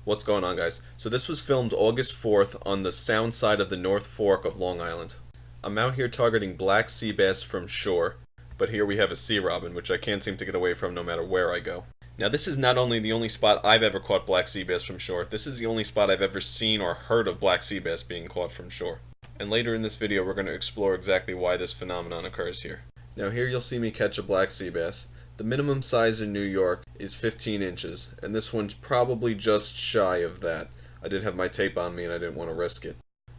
What's going on, guys? So this was filmed August 4th on the sound side of the North Fork of Long Island. I'm out here targeting black sea bass from shore, but here we have a sea robin, which I can't seem to get away from no matter where I go. Now this is not only the only spot I've ever caught black sea bass from shore, this is the only spot I've ever seen or heard of black sea bass being caught from shore. And later in this video we're going to explore exactly why this phenomenon occurs here. Now here you'll see me catch a black sea bass. The minimum size in New York is 15 inches, and this one's probably just shy of that. I did have my tape on me and I didn't want to risk it.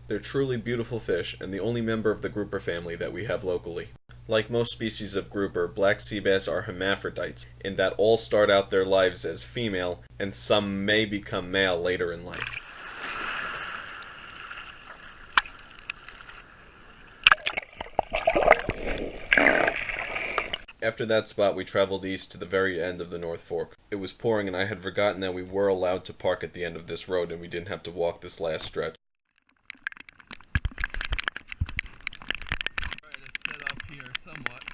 They're truly beautiful fish, and the only member of the grouper family that we have locally. Like most species of grouper, black sea bass are hermaphrodites, in that all start out their lives as female, and some may become male later in life. After that spot, we traveled east to the very end of the North Fork. It was pouring and I had forgotten that we were allowed to park at the end of this road and we didn't have to walk this last stretch. Try to set up here somewhat.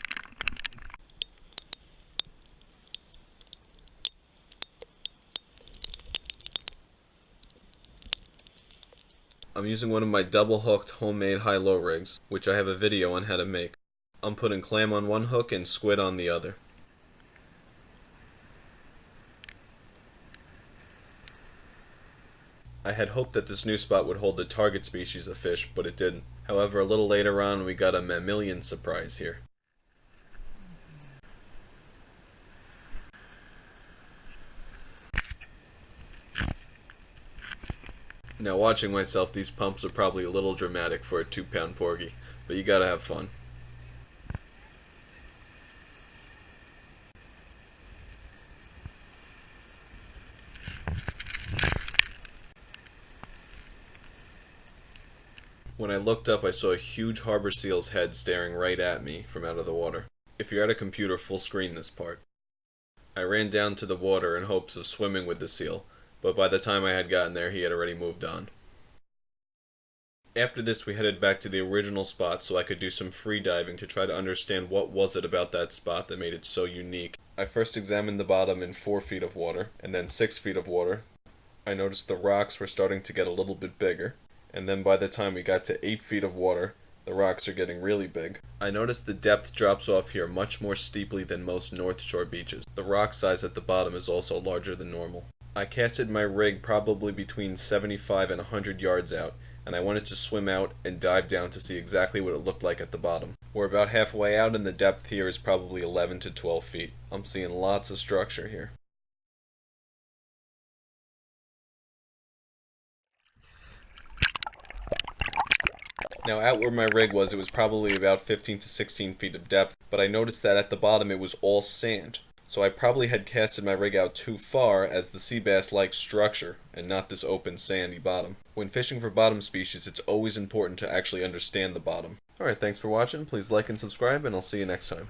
I'm using one of my double-hooked homemade high-low rigs, which I have a video on how to make. I'm putting clam on one hook and squid on the other. I had hoped that this new spot would hold the target species of fish, but it didn't. However, a little later on we got a mammalian surprise here. Now watching myself, these pumps are probably a little dramatic for a 2-pound porgy, but you gotta have fun. When I looked up, I saw a huge harbor seal's head staring right at me from out of the water. If you're at a computer, full screen this part. I ran down to the water in hopes of swimming with the seal, but by the time I had gotten there, he had already moved on. After this, we headed back to the original spot so I could do some free diving to try to understand what was it about that spot that made it so unique. I first examined the bottom in 4 feet of water, and then 6 feet of water. I noticed the rocks were starting to get a little bit bigger. And then by the time we got to 8 feet of water, the rocks are getting really big. I noticed the depth drops off here much more steeply than most North Shore beaches. The rock size at the bottom is also larger than normal. I casted my rig probably between 75 and 100 yards out, and I wanted to swim out and dive down to see exactly what it looked like at the bottom. We're about halfway out and the depth here is probably 11 to 12 feet. I'm seeing lots of structure here. Now out where my rig was, it was probably about 15 to 16 feet of depth, but I noticed that at the bottom it was all sand. So I probably had casted my rig out too far, as the sea bass likes structure and not this open sandy bottom. When fishing for bottom species, it's always important to actually understand the bottom. Alright, thanks for watching, please like and subscribe, and I'll see you next time.